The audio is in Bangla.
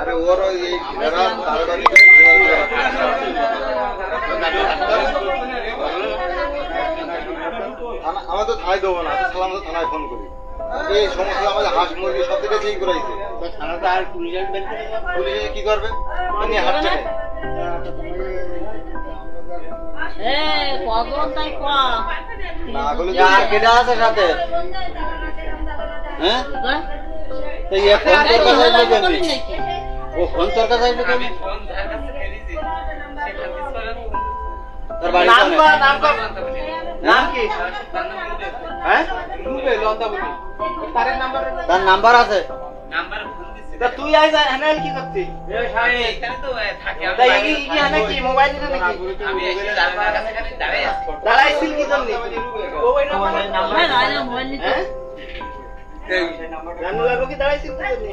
আরে ওর ওই এরা তারবারি আমরা তো থানায় দেবো না, সালাম তো থানায় ফোন করি। এই সমস্যা আমাদের হাঁস মুরগি সব থেকে চেক করাইছে। থানাতে আর পুলিশ কি করবে? হাঁটছে তার নাম্বার আছে। তুই আই হ্যান্ডেল কি করছিস? এখানে তো থাকে কি মোবাইল দিতে নাকি? আমি এসে দাঁড়ার কাছে খালি দাঁড়াই আছি। দাঁড়াইছিল কি জন্য? ও ওই নাম্বার না মোবাইল নিতে। এই নাম্বার জানো লাগো কি দাঁড়াইছিল কি জন্য?